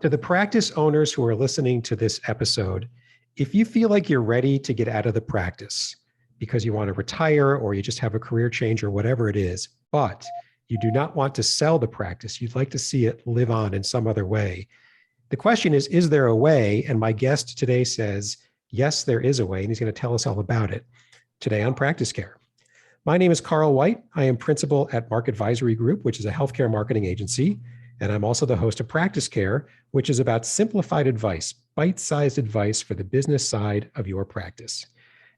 To the practice owners who are listening to this episode, if you feel like you're ready to get out of the practice because you want to retire or you just have a career change or whatever it is, but you do not want to sell the practice, you'd like to see it live on in some other way. The question is there a way? And my guest today says, yes, there is a way, and he's going to tell us all about it today on Practice Care. My name is Carl White. I am principal at Mark Advisory Group, which is a healthcare marketing agency. And I'm also the host of Practice Care, which is about simplified advice, bite-sized advice for the business side of your practice.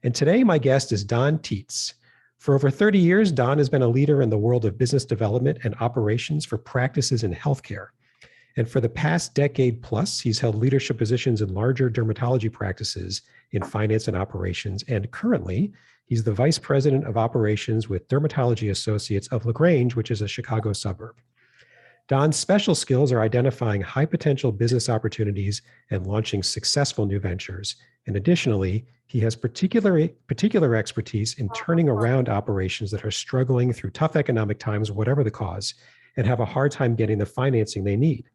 And today, my guest is Don Tietz. For over 30 years, Don has been a leader in the world of business development and operations for practices in healthcare. And for the past decade plus, he's held leadership positions in larger dermatology practices in finance and operations. And currently, he's the vice president of operations with Dermatology Associates of LaGrange, which is a Chicago suburb. Don's special skills are identifying high potential business opportunities and launching successful new ventures. And additionally, he has particular expertise in turning around operations that are struggling through tough economic times, whatever the cause, and have a hard time getting the financing they need.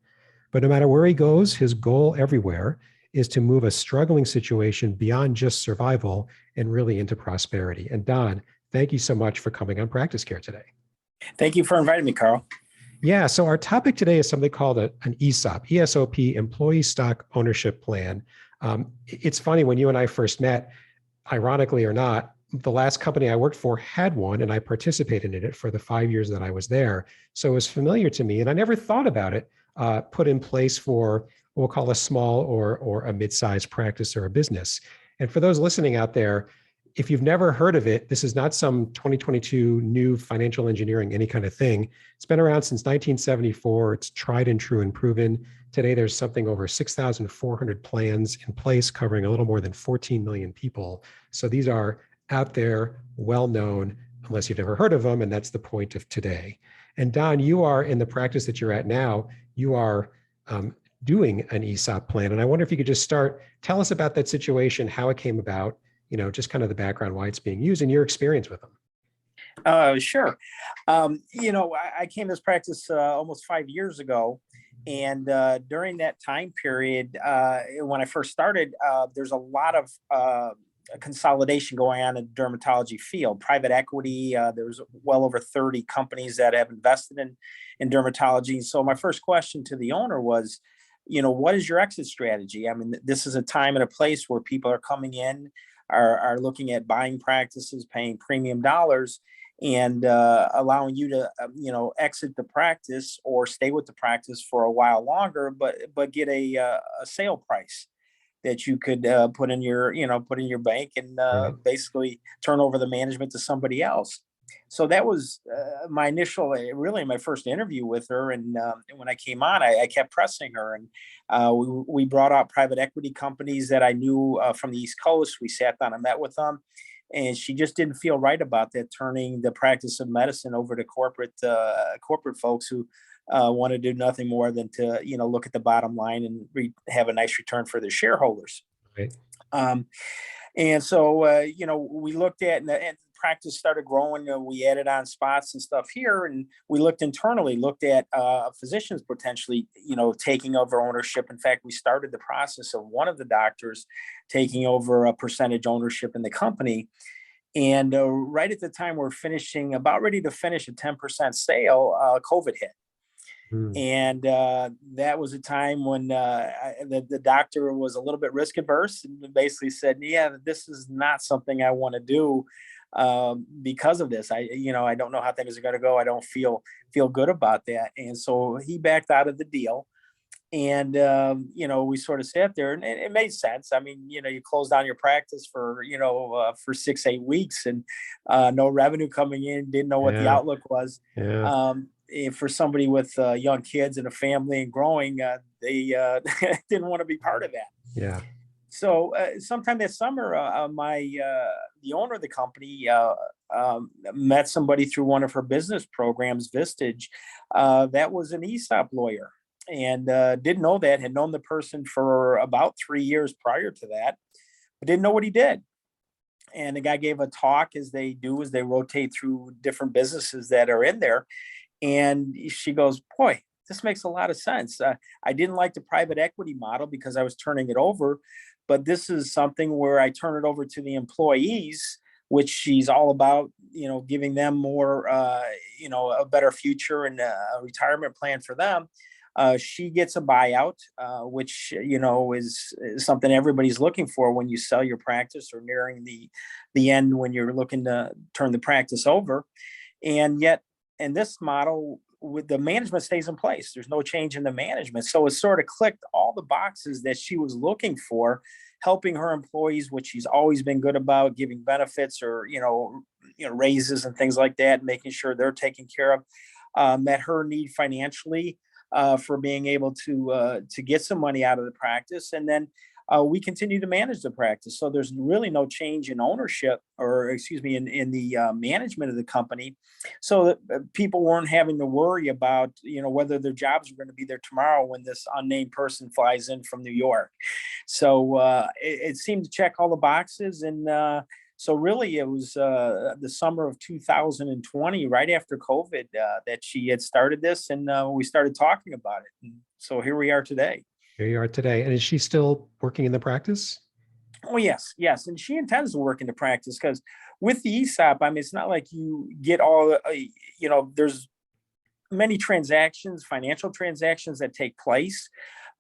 But no matter where he goes, his goal everywhere is to move a struggling situation beyond just survival and really into prosperity. And Don, thank you so much for coming on Practice Care today. Thank you for inviting me, Carl. Yeah, so our topic today is something called an ESOP, ESOP, Employee Stock Ownership Plan. It's funny, when you and I first met, ironically or not, the last company I worked for had one, and I participated in it for the 5 years that I was there. So it was familiar to me, and I never thought about it put in place for what we'll call a small or a mid-sized practice or a business. And for those listening out there, if you've never heard of it, this is not some 2022 new financial engineering, any kind of thing. It's been around since 1974. It's tried and true and proven. Today, there's something over 6,400 plans in place covering a little more than 14 million people. So these are out there, well-known, unless you've never heard of them, and that's the point of today. And Don, you are in the practice that you're at now, you are doing an ESOP plan. And I wonder if you could just tell us about that situation, how it came about, just kind of the background, why it's being used and your experience with them. Sure. I came to this practice almost 5 years ago. And during that time period, when I first started, there's a lot of consolidation going on in the dermatology field. Private equity, there's well over 30 companies that have invested in dermatology. So my first question to the owner was, what is your exit strategy? I mean, this is a time and a place where people are coming in, are looking at buying practices, paying premium dollars, and allowing you to, exit the practice or stay with the practice for a while longer, but get a sale price that you could put in your bank and basically turn over the management to somebody else. So that was my first interview with her. And when I came on, I kept pressing her, and we brought out private equity companies that I knew from the East Coast. We sat down and met with them, and she just didn't feel right about that, turning the practice of medicine over to corporate folks who want to do nothing more than to, look at the bottom line and have a nice return for their shareholders. Right. And so, we looked at, and the practice started growing. We added on spots and stuff here, and we looked at physicians potentially, taking over ownership. In fact, we started the process of one of the doctors taking over a percentage ownership in the company. And right at the time we're about ready to finish a 10% sale, COVID hit. And that was a time when the doctor was a little bit risk averse and basically said, yeah, this is not something I want to do because of this. I don't know how things are going to go. I don't feel good about that. And so he backed out of the deal. And, we sort of sat there, and it made sense. I mean, you close down your practice for 6-8 weeks and no revenue coming in, didn't know what the outlook was. Yeah. For somebody with young kids and a family and growing, they didn't want to be part of that. Yeah. So sometime that summer, the owner of the company met somebody through one of her business programs, Vistage, that was an ESOP lawyer, and didn't know that, had known the person for about 3 years prior to that, but didn't know what he did. And the guy gave a talk, as they do, as they rotate through different businesses that are in there. And she goes, boy, this makes a lot of sense. I didn't like the private equity model because I was turning it over, but this is something where I turn it over to the employees, which she's all about, giving them more, a better future and a retirement plan for them. She gets a buyout, which is something everybody's looking for when you sell your practice or nearing the end when you're looking to turn the practice over. And yet, in this model, with the management stays in place, there's no change in the management. So it sort of clicked all the boxes that she was looking for, helping her employees, which she's always been good about, giving benefits or raises and things like that, making sure they're taken care of. Met her need financially for being able to get some money out of the practice, and then we continue to manage the practice. So there's really no change in ownership, or excuse me, in the management of the company. So that people weren't having to worry about whether their jobs are going to be there tomorrow when this unnamed person flies in from New York. So it seemed to check all the boxes, and so really it was the summer of 2020, right after COVID, that she had started this, and we started talking about it. And so here we are today. Here you are today. And is she still working in the practice? Oh, yes, yes. And she intends to work into practice because with the ESOP, I mean, it's not like you get all, there's many transactions, financial transactions that take place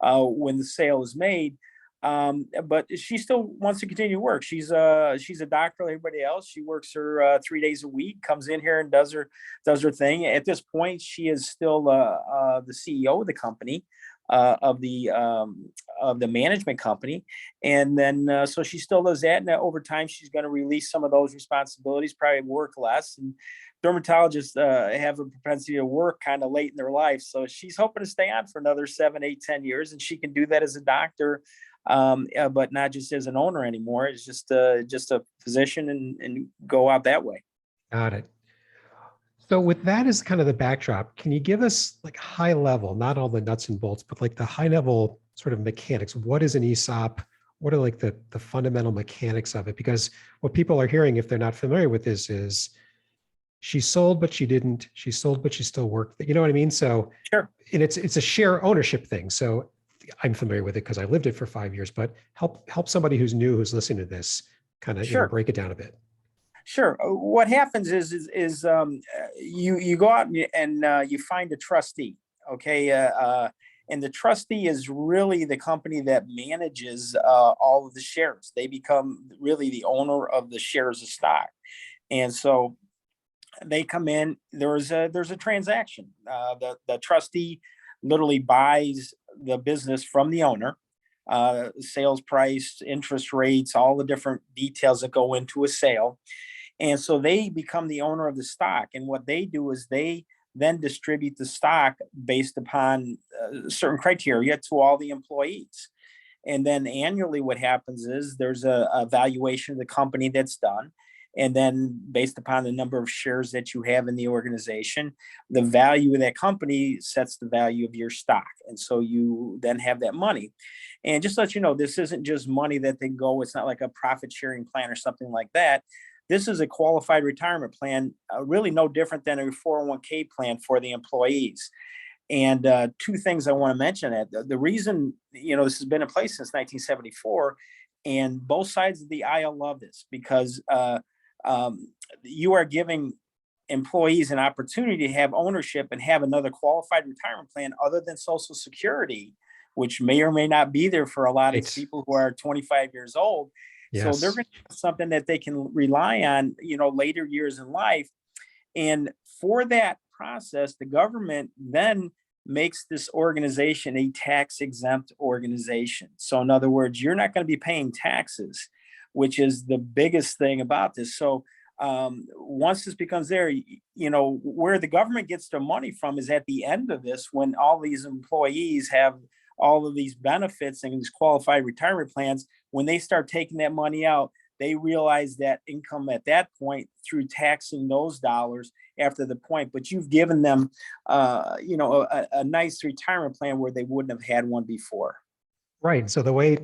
when the sale is made. But she still wants to continue to work. She's a doctor like everybody else. She works her 3 days a week, comes in here and does her thing. At this point, she is still the CEO of the company. Of the management company, and then so she still does that. And over time, she's going to release some of those responsibilities, probably work less. And dermatologists have a propensity to work kind of late in their life, so she's hoping to stay on for another 7, 8, 10 years, and she can do that as a doctor, but not just as an owner anymore. It's just a physician and go out that way. Got it. So with that as kind of the backdrop, can you give us like high level, not all the nuts and bolts, but like the high level sort of mechanics? What is an ESOP? What are like the fundamental mechanics of it? Because what people are hearing, if they're not familiar with this, is she sold, but she didn't. She sold, but she still worked. You know what I mean? So sure. And it's a share ownership thing. So I'm familiar with it because I lived it for 5 years, but help somebody who's new, who's listening to this, kind of sure. Break it down a bit. Sure. What happens is you go out and you find a trustee, okay, and the trustee is really the company that manages all of the shares. They become really the owner of the shares of stock, and so they come in. There's a transaction. The trustee literally buys the business from the owner. Sales price, interest rates, all the different details that go into a sale. And so they become the owner of the stock. And what they do is they then distribute the stock based upon certain criteria to all the employees. And then annually what happens is there's a valuation of the company that's done. And then based upon the number of shares that you have in the organization, the value of that company sets the value of your stock. And so you then have that money. And just to let you know, this isn't just money that they go, it's not like a profit sharing plan or something like that. This is a qualified retirement plan, really no different than a 401k plan for the employees. And two things I want to mention. The reason, this has been in place since 1974, and both sides of the aisle love this because you are giving employees an opportunity to have ownership and have another qualified retirement plan other than Social Security, which may or may not be there for a lot of these people who are 25 years old. Yes. So they're going to have something that they can rely on, later years in life. And for that process, the government then makes this organization a tax exempt organization. So in other words, you're not going to be paying taxes, which is the biggest thing about this. So once this becomes there, where the government gets their money from is at the end of this, when all these employees have all of these benefits and these qualified retirement plans. When they start taking that money out, they realize that income at that point through taxing those dollars after the point. But you've given them, a nice retirement plan where they wouldn't have had one before. Right. So the way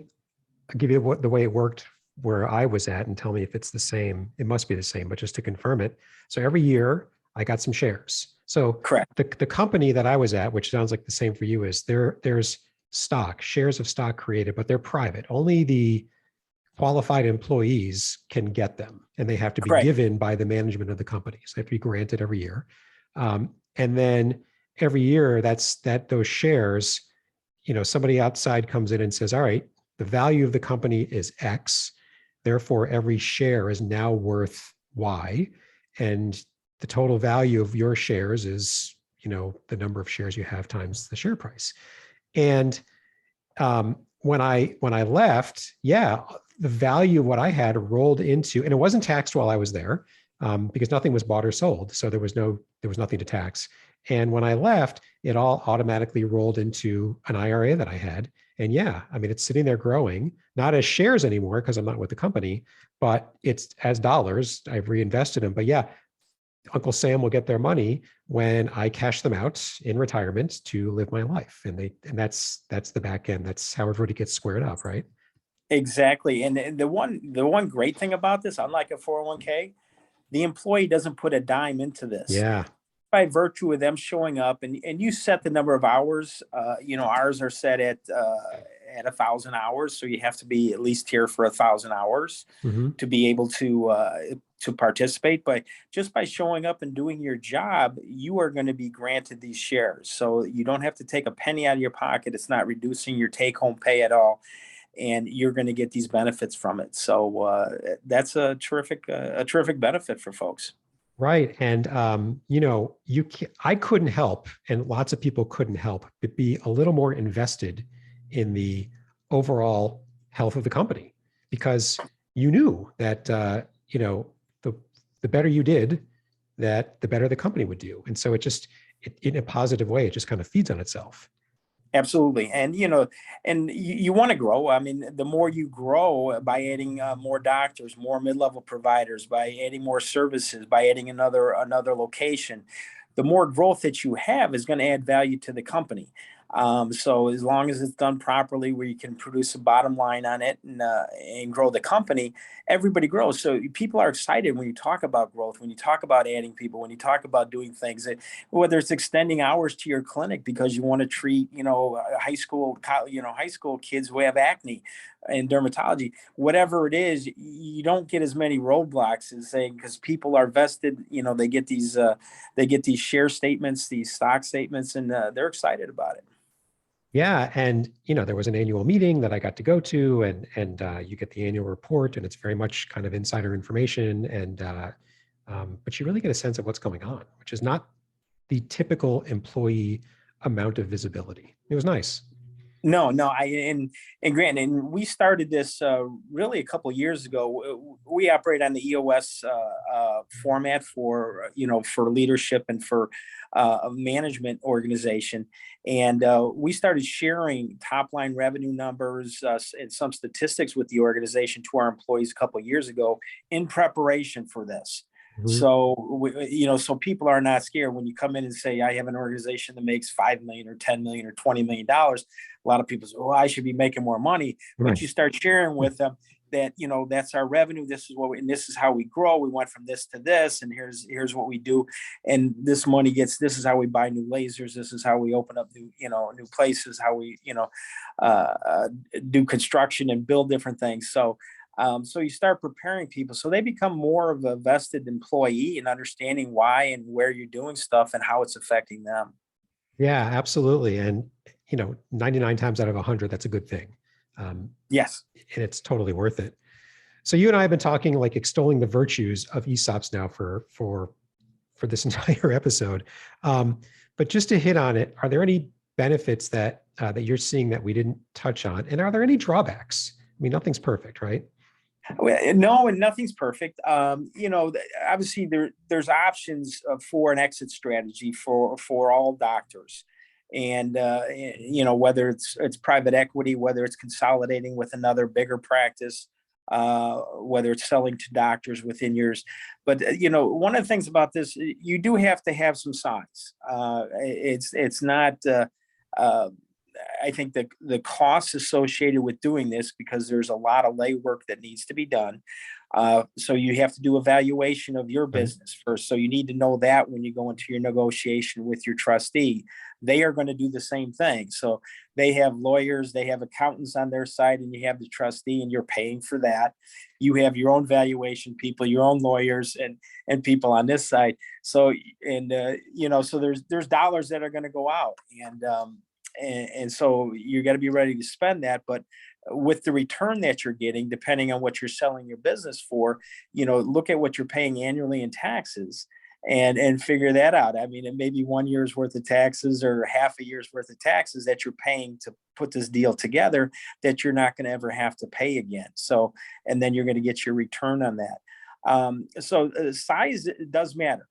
it worked where I was at, and tell me if it's the same. It must be the same, but just to confirm it. So every year I got some shares. So Correct. the company that I was at, which sounds like the same for you, is there's shares of stock created, but they're private. Only the qualified employees can get them, and they have to be Correct. given by the management of the company. So they have to be granted every year. And then every year, those shares, somebody outside comes in and says, all right, the value of the company is X. Therefore, every share is now worth Y. And the total value of your shares is, the number of shares you have times the share price. And when I left, yeah, the value of what I had rolled into, and it wasn't taxed while I was there, because nothing was bought or sold, so there was nothing to tax. And when I left, it all automatically rolled into an IRA that I had. And yeah, I mean, it's sitting there growing, not as shares anymore because I'm not with the company, but it's as dollars. I've reinvested them. But yeah, Uncle Sam will get their money when I cash them out in retirement to live my life. And that's the back end. That's how everybody gets squared up, right? Exactly. And the one great thing about this, unlike a 401k, the employee doesn't put a dime into this. Yeah. By virtue of them showing up, and you set the number of hours. Ours are set at 1,000 hours, so you have to be at least here for 1,000 hours Mm-hmm. to be able to participate. But just by showing up and doing your job, you are going to be granted these shares, so you don't have to take a penny out of your pocket. It's not reducing your take-home pay at all, and you're going to get these benefits from it. So that's a terrific benefit for folks. Right. And, I couldn't help, and lots of people couldn't help, but be a little more invested in the overall health of the company, because you knew that, the better you did, that the better the company would do. And so in a positive way, it just kind of feeds on itself. Absolutely. And, you want to grow. I mean, the more you grow by adding more doctors, more mid-level providers, by adding more services, by adding another location, the more growth that you have is going to add value to the company. So as long as it's done properly, where you can produce a bottom line on it and grow the company, everybody grows. So people are excited when you talk about growth, when you talk about adding people, when you talk about doing things, whether it's extending hours to your clinic because you want to treat, high school kids who have acne and dermatology, whatever it is, you don't get as many roadblocks as saying, because people are vested, they get these share statements, these stock statements, and they're excited about it. Yeah, and there was an annual meeting that I got to go to, and you get the annual report, and it's very much kind of insider information, and but you really get a sense of what's going on, which is not the typical employee amount of visibility. It was nice. No, and Grant, and we started this really a couple of years ago. We operate on the EOS format for leadership and for a management organization, and we started sharing top line revenue numbers and some statistics with the organization to our employees a couple of years ago in preparation for this. Mhm. So people are not scared when you come in and say, I have an organization that makes 5 million or 10 million or $20 million. A lot of people say, I should be making more money. Right. But you start sharing with them that, that's our revenue. This is and this is how we grow. We went from this to this, and here's what we do. And this money this is how we buy new lasers. This is how we open up new places, how we, do construction and build different things. So you start preparing people so they become more of a vested employee and understanding why and where you're doing stuff and how it's affecting them. Yeah, absolutely. And 99 times out of 100, that's a good thing. Yes. And it's totally worth it. So you and I have been talking, like, extolling the virtues of ESOPs now for this entire episode. But just to hit on it, are there any benefits that you're seeing that we didn't touch on? And are there any drawbacks? I mean, nothing's perfect, right? No, and nothing's perfect. Obviously there's options for an exit strategy for all doctors, and whether it's private equity, whether it's consolidating with another bigger practice, whether it's selling to doctors within yours. But one of the things about this, you do have to have some size. It's not. I think the costs associated with doing this, because there's a lot of legwork that needs to be done. So you have to do evaluation of your Right. business first. So you need to know that when you go into your negotiation with your trustee, they are going to do the same thing. So they have lawyers, they have accountants on their side, and you have the trustee, and you're paying for that. You have your own valuation people, your own lawyers, and people on this side. So so there's dollars that are going to go out, and so you got to be ready to spend that. But with the return that you're getting, depending on what you're selling your business for, look at what you're paying annually in taxes and figure that out. I mean, it may be 1 year's worth of taxes or half a year's worth of taxes that you're paying to put this deal together that you're not going to ever have to pay again. So, and then you're going to get your return on that. Size does matter.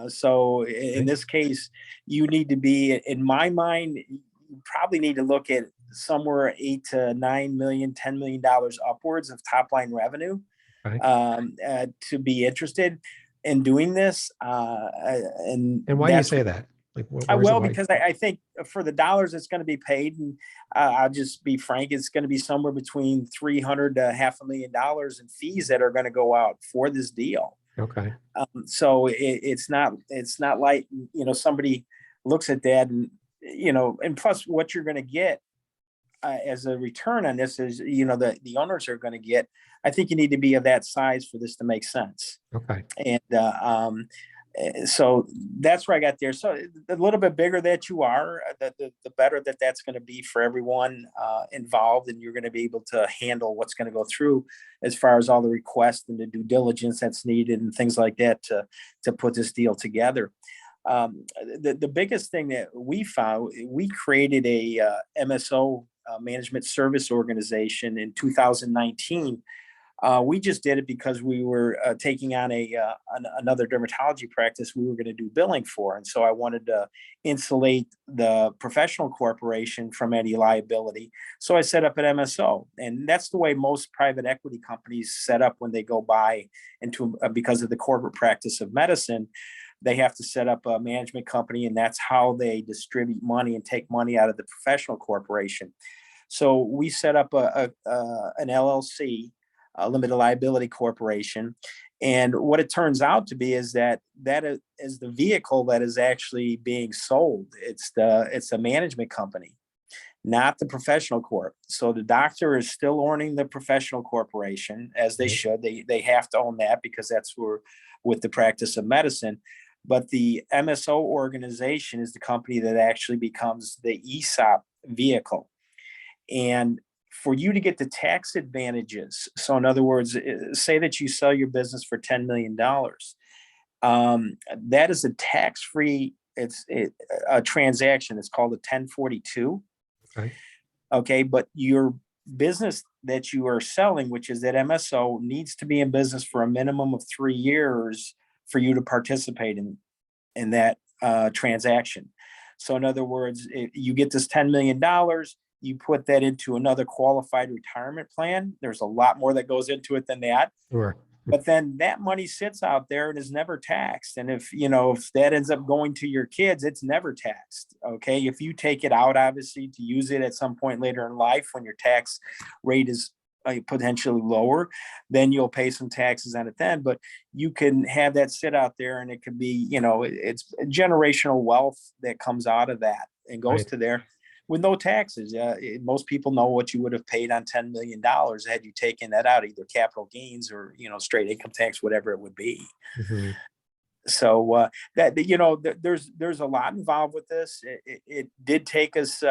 So in this case, you need to be, in my mind, you probably need to look at somewhere 8 to 9 million, $10 million upwards of top line revenue Right. to be interested in doing this. And why do you say that? Like, where's the why? Because I think for the dollars that's going to be paid, and I'll just be frank, it's going to be somewhere between 300 to $500,000 in fees that are going to go out for this deal. Okay. So it's not like, somebody looks at that and plus what you're going to get as a return on this is, the owners are going to get. I think you need to be of that size for this to make sense. Okay. And so that's where I got there. So a little bit bigger that you are, the better that's going to be for everyone involved, and you're going to be able to handle what's going to go through as far as all the requests and the due diligence that's needed and things like that to put this deal together. The biggest thing that we found, we created a MSO management service organization in 2019. We just did it because we were taking on another dermatology practice we were going to do billing for. And so I wanted to insulate the professional corporation from any liability. So I set up an MSO. And that's the way most private equity companies set up when they go buy into, because of the corporate practice of medicine. They have to set up a management company, and that's how they distribute money and take money out of the professional corporation. So we set up an LLC, a limited liability corporation. And what it turns out to be is that is the vehicle that is actually being sold. It's a management company, not the professional corp. So the doctor is still owning the professional corporation, as they should. They have to own that because that's where, with the practice of medicine. But the MSO organization is the company that actually becomes the ESOP vehicle. And for you to get the tax advantages, so in other words, say that you sell your business for $10 million, that is a tax-free, a transaction. It's called a 1042. Okay. Okay, but your business that you are selling, which is that MSO, needs to be in business for a minimum of 3 years for you to participate in that transaction. So in other words, you get this $10 million, you put that into another qualified retirement plan. There's a lot more that goes into it than that. Sure. But then that money sits out there and is never taxed. And if that ends up going to your kids, it's never taxed. Okay. If you take it out, obviously, to use it at some point later in life when your tax rate is potentially lower, then you'll pay some taxes on it then. But you can have that sit out there, and it could be, it's generational wealth that comes out of that and goes to there with no taxes. Most people know what you would have paid on $10 million had you taken that out, either capital gains or, straight income tax, whatever it would be. Mm-hmm. So there's a lot involved with this. It did take us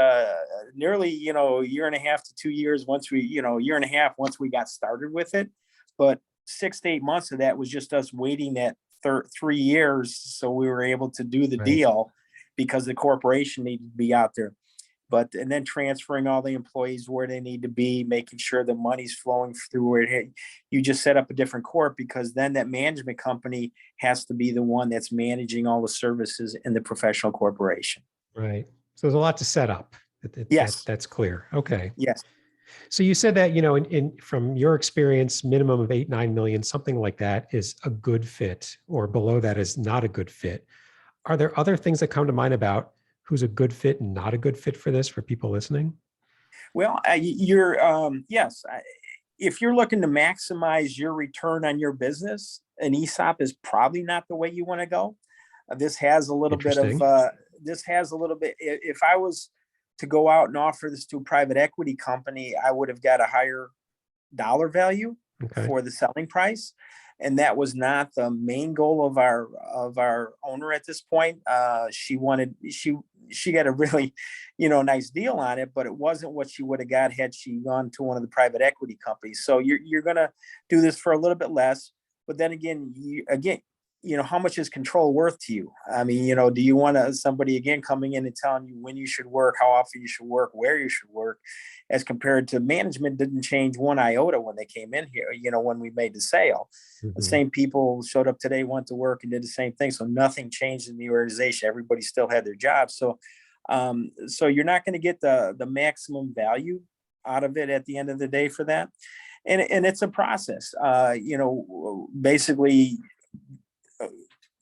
nearly, a year and a half to 2 years once we, year and a half once we got started with it. But 6 to 8 months of that was just us waiting that 3 years. So we were able to do the deal because the corporation needed to be out there. And then transferring all the employees where they need to be, making sure the money's flowing through where you just set up a different corp, because then that management company has to be the one that's managing all the services in the professional corporation. Right. So there's a lot to set up. Yes. That's clear. Okay. Yes. So you said that, from your experience, minimum of 8-9 million, something like that is a good fit, or below that is not a good fit. Are there other things that come to mind about who's a good fit and not a good fit for this for people listening? Well, yes. If you're looking to maximize your return on your business, an ESOP is probably not the way you want to go. This has a little bit of, Interesting. if I was to go out and offer this to a private equity company, I would have got a higher dollar value Okay. for the selling price. And that was not the main goal of our owner at this point. She got a really, nice deal on it, but it wasn't what she would have got had she gone to one of the private equity companies. So you're gonna do this for a little bit less, but then again, how much is control worth to you? I mean, do you want somebody again coming in and telling you when you should work, how often you should work, where you should work, as compared to management didn't change one iota when they came in here, when we made the sale. The same people showed up today, went to work and did the same thing. So nothing changed in the organization. Everybody still had their job. So you're not going to get the maximum value out of it at the end of the day for that. And it's a process, basically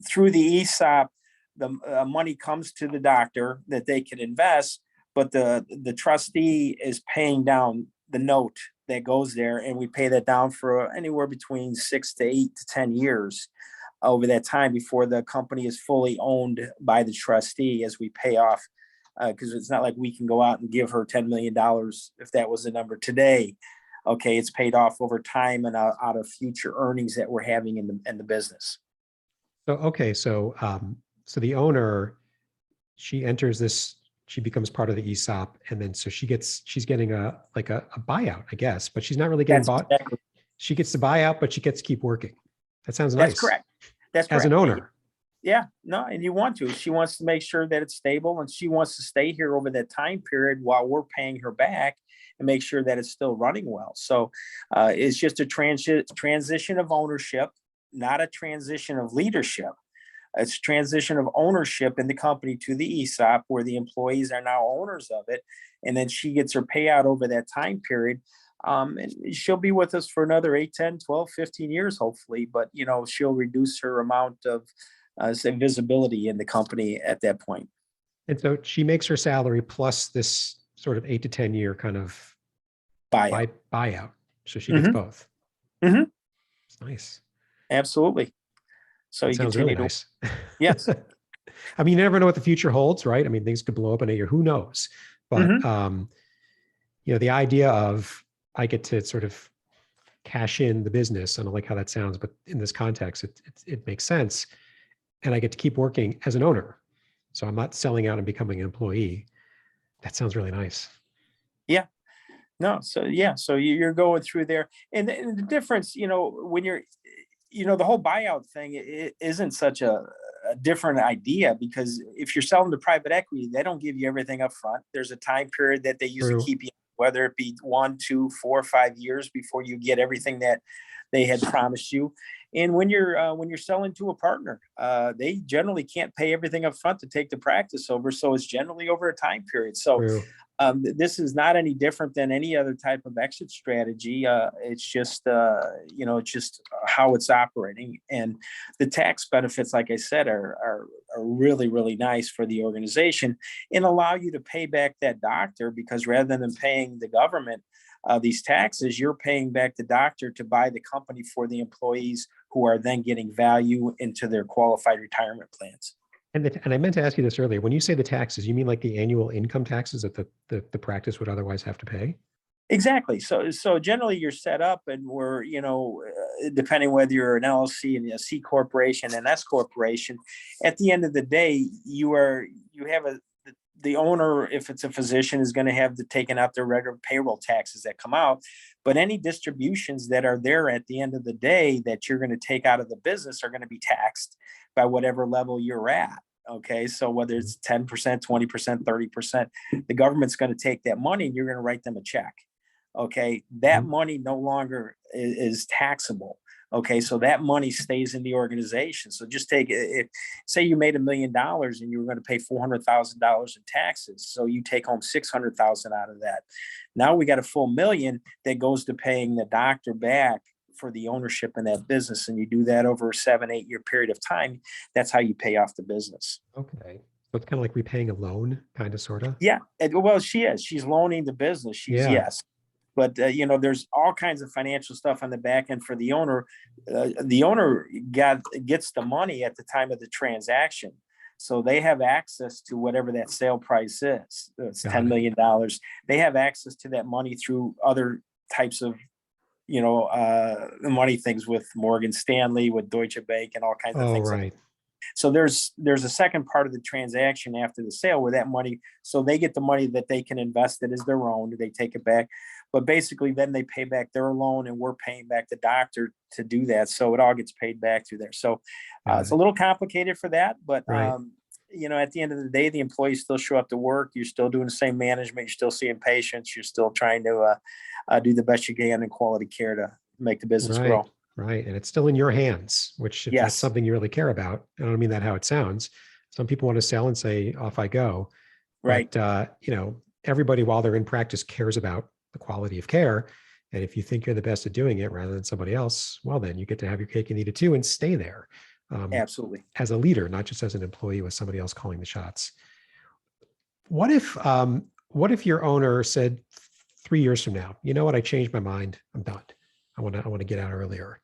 through the ESOP, the money comes to the doctor that they can invest, but the trustee is paying down the note that goes there, and we pay that down for anywhere between 6 to 8 to 10 years over that time before the company is fully owned by the trustee as we pay off. Because it's not like we can go out and give her $10 million if that was the number today. Okay, it's paid off over time and out of future earnings that we're having in the business. So, okay. So the owner, she enters this, she becomes part of the ESOP. And then, so she's getting a buyout, I guess, but she's not really getting bought. Exactly. She gets the buyout, but she gets to keep working. That sounds nice. That's correct. That's as correct. an owner. Yeah, no, and you want to. She wants to make sure that it's stable, and she wants to stay here over that time period while we're paying her back and make sure that it's still running well. So it's just a transition of ownership, not a transition of leadership. It's transition of ownership in the company to the ESOP, where the employees are now owners of it. And then she gets her payout over that time period. And she'll be with us for another 8, 10, 12, 15 years, hopefully. But, she'll reduce her amount of visibility in the company at that point. And so she makes her salary plus this sort of 8 to 10 year kind of buyout. So she gets both. Mm-hmm. It's nice. Absolutely. So that sounds really nice. Yes. I mean, you never know what the future holds, right? I mean, things could blow up in a year. Who knows? But the idea of I get to sort of cash in the business. I don't like how that sounds, but in this context, it makes sense. And I get to keep working as an owner. So I'm not selling out and becoming an employee. That sounds really nice. Yeah. No. So you're going through there, and the difference, when you're, the whole buyout thing, it isn't such a different idea, because if you're selling to private equity, they don't give you everything up front. There's a time period that they usually keep you, whether it be 1, 2, 4, 5 years before you get everything that they had promised you. And when you're selling to a partner, they generally can't pay everything up front to take the practice over. So it's generally over a time period. So this is not any different than any other type of exit strategy. It's just, it's just how it's operating. And the tax benefits, like I said, are really, really nice for the organization, and allow you to pay back that doctor, because rather than paying the government these taxes, you're paying back the doctor to buy the company for the employees, who are then getting value into their qualified retirement plans. And I meant to ask you this earlier. When you say the taxes, you mean like the annual income taxes that the practice would otherwise have to pay? Exactly. So generally you're set up, and we're, depending whether you're an LLC and a C corporation and S corporation, at the end of the day, the owner, if it's a physician, is going to have taken out their regular payroll taxes that come out. But any distributions that are there at the end of the day that you're going to take out of the business are going to be taxed by whatever level you're at. Okay. So whether it's 10%, 20%, 30%, the government's going to take that money and you're going to write them a check. Okay. That money no longer is taxable. Okay, so that money stays in the organization. So just say you made $1 million and you were going to pay $400,000 in taxes. So you take home $600,000 out of that. Now we got a full $1 million that goes to paying the doctor back for the ownership in that business. And you do that over a 7-8 year period of time. That's how you pay off the business. Okay. So it's kind of like repaying a loan, kind of, sort of. Yeah, well, she's loaning the business. Yeah. Yes, but there's all kinds of financial stuff on the back end for the owner. The owner gets the money at the time of the transaction, so they have access to whatever that sale price is. It's Got $10 it. million. They have access to that money through other types of money things with Morgan Stanley, with Deutsche Bank, and all kinds of Oh, things. right. So there's a second part of the transaction after the sale where that money, so they get the money that they can invest it as their own, they take it back. But basically then they pay back their loan and we're paying back the doctor to do that. So it all gets paid back through there. So it's a little complicated for that, but Right. at the end of the day, the employees still show up to work. You're still doing the same management. You're still seeing patients. You're still trying to do the best you can in quality care to make the business Right. grow. Right. And it's still in your hands, which if that's Yes. something you really care about, I don't mean that how it sounds. Some people want to sell and say, off I go. Right. But, everybody while they're in practice cares about the quality of care. And if you think you're the best at doing it rather than somebody else, well, then you get to have your cake and eat it too and stay there Absolutely. as a leader, not just as an employee with somebody else calling the shots. What if your owner said 3 years from now, you know what, I changed my mind, I'm done. I want to get out earlier.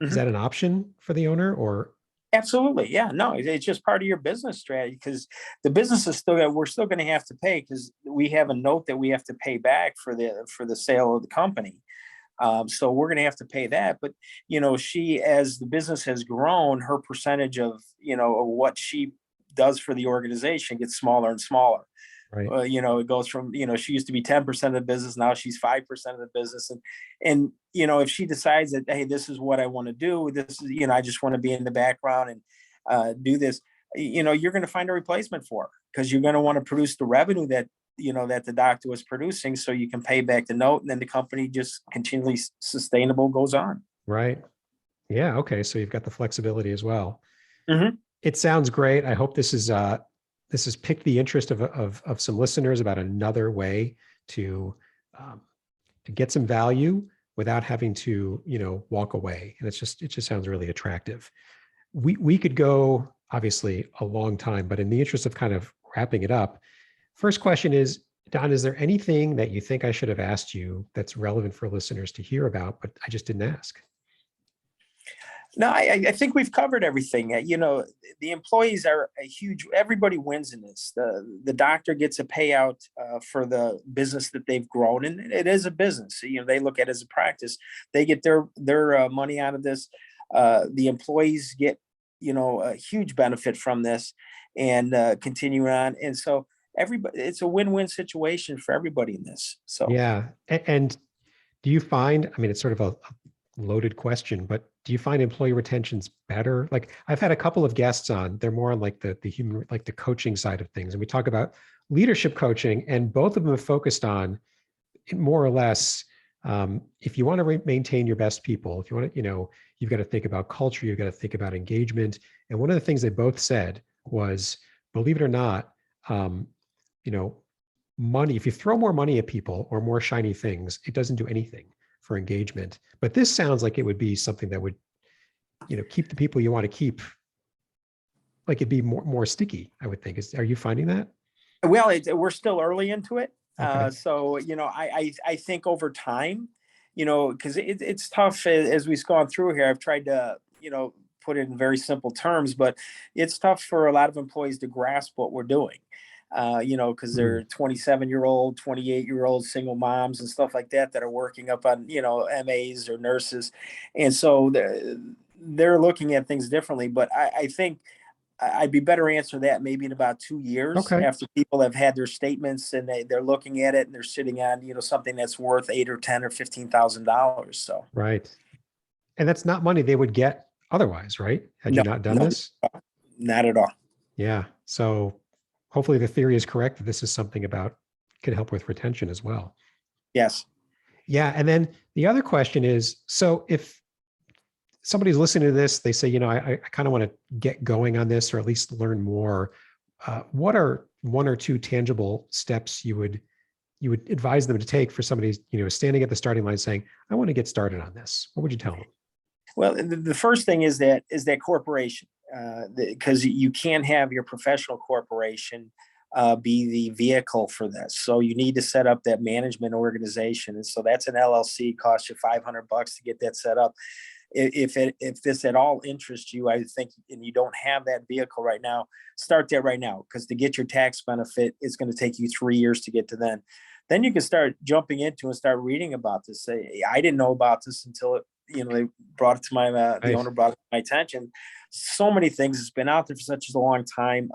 Is Mhm. that an option for the owner or? Absolutely. Yeah. No, it's just part of your business strategy because the business is we're still going to have to pay because we have a note that we have to pay back for the sale of the company. So we're going to have to pay that. But, she, as the business has grown, her percentage of what she does for the organization gets smaller and smaller. Right. It goes from, she used to be 10% of the business. Now she's 5% of the business. And, if she decides that, hey, this is what I want to do, this is, I just want to be in the background and do this, you're going to find a replacement for her because you're going to want to produce the revenue that, that the doctor was producing so you can pay back the note and then the company just continually sustainable goes on. Right. Yeah. Okay. So you've got the flexibility as well. Mhm. It sounds great. I hope this has piqued the interest of some listeners about another way to um, to get some value without having to walk away. And it just sounds really attractive. We could go obviously a long time, but in the interest of kind of wrapping it up, first question is, Don, is there anything that you think I should have asked you that's relevant for listeners to hear about, but I just didn't ask? No, I think we've covered everything. The employees are a huge. Everybody wins in this. The doctor gets a payout for the business that they've grown, and it is a business. They look at it as a practice. They get their money out of this. The employees get a huge benefit from this, and continue on. And so everybody, it's a win-win situation for everybody in this. So. Yeah. And do you find, I mean, it's sort of a loaded question, but do you find employee retention's better? Like I've had a couple of guests on, they're more on like the human, like the coaching side of things. And we talk about leadership coaching, and both of them have focused on more or less, if you want to maintain your best people, if you want to, you've got to think about culture, you've got to think about engagement. And one of the things they both said was, believe it or not, you know, money, if you throw more money at people or more shiny things, it doesn't do anything for engagement. But this sounds like it would be something that would, keep the people you want to keep, like it'd be more sticky, I would think. Are you finding that? Well, we're still early into it. Okay. So, I think over time, because it's tough as we've gone through here. I've tried to, put it in very simple terms, but it's tough for a lot of employees to grasp what we're doing. Because they're 27-year-old, 28-year-old single moms and stuff like that are working up on, MAs or nurses. And so they're looking at things differently. But I think I'd be better answer that maybe in about 2 years Okay. after people have had their statements and they're looking at it and they're sitting on, something that's worth $8 or $10 or $15,000. So Right. And that's not money they would get otherwise, right? Had you no, not done no, this? not at all. Yeah. So hopefully the theory is correct that this is something about can help with retention as well. Yes. Yeah. And then the other question is, so if somebody's listening to this, they say, I kind of want to get going on this or at least learn more. What are one or two tangible steps you would advise them to take for somebody, standing at the starting line saying, I want to get started on this? What would you tell them? Well, the first thing is that corporation. because you can't have your professional corporation be the vehicle for this. So you need to set up that management organization. And so that's an LLC, costs you $500 to get that set up. If this at all interests you, I think, and you don't have that vehicle right now, start that right now, because to get your tax benefit, it's going to take you 3 years to get to then. Then you can start jumping into and start reading about this. Say, I didn't know about this until they brought it to my the Right. owner brought it to my attention. So many things. It's been out there for such a long time,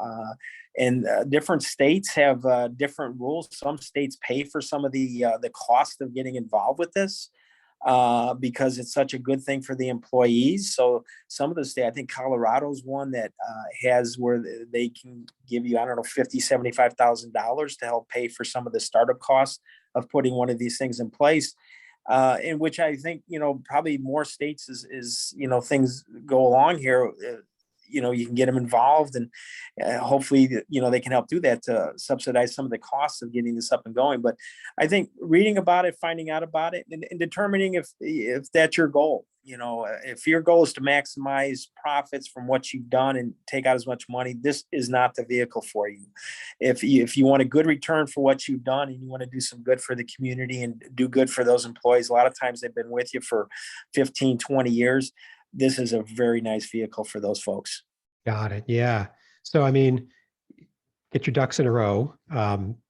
and different states have different rules. Some states pay for some of the cost of getting involved with this, because it's such a good thing for the employees. So some of the state, I think Colorado's one that has where they can give you, I don't know, $50,000-$75,000 to help pay for some of the startup costs of putting one of these things in place. In which I think, probably more states is things go along here, you can get them involved, and hopefully, they can help do that to subsidize some of the costs of getting this up and going. But I think reading about it, finding out about it, and determining if that's your goal. If your goal is to maximize profits from what you've done and take out as much money, this is not the vehicle for you. If you want a good return for what you've done, and you want to do some good for the community and do good for those employees, a lot of times they've been with you for 15, 20 years. This is a very nice vehicle for those folks. Got it. Yeah. So, get your ducks in a row,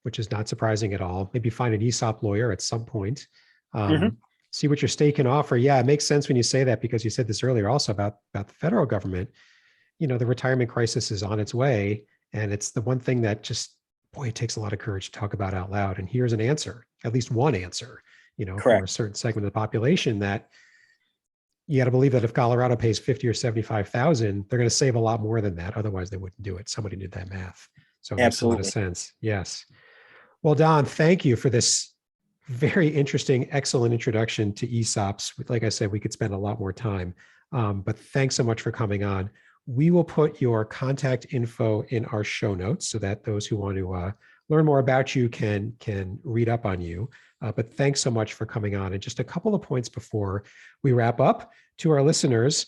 which is not surprising at all. Maybe find an ESOP lawyer at some point. See what your state can offer. Yeah, it makes sense when you say that, because you said this earlier also about the federal government. The retirement crisis is on its way, and it's the one thing that just, boy, it takes a lot of courage to talk about out loud. And here's an answer, at least one answer, for a certain segment of the population, that you got to believe that if Colorado pays 50 or 75,000, they're going to save a lot more than that. Otherwise, they wouldn't do it. Somebody did that math. So it makes a lot of sense. Yes. Well, Don, thank you for this very interesting, excellent introduction to ESOPs. Like I said, we could spend a lot more time, but thanks so much for coming on. We will put your contact info in our show notes so that those who want to learn more about you can read up on you. But thanks so much for coming on. And just a couple of points before we wrap up to our listeners.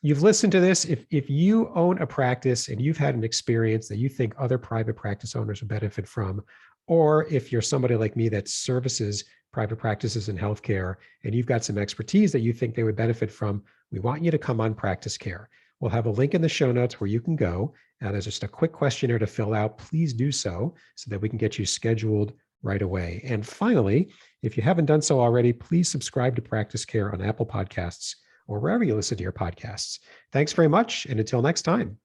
You've listened to this. If you own a practice and you've had an experience that you think other private practice owners would benefit from, or if you're somebody like me that services private practices in healthcare and you've got some expertise that you think they would benefit from, we want you to come on Practice Care. We'll have a link in the show notes where you can go. There's just a quick questionnaire to fill out. Please do so that we can get you scheduled right away. And finally, if you haven't done so already, please subscribe to Practice Care on Apple Podcasts or wherever you listen to your podcasts. Thanks very much. And until next time.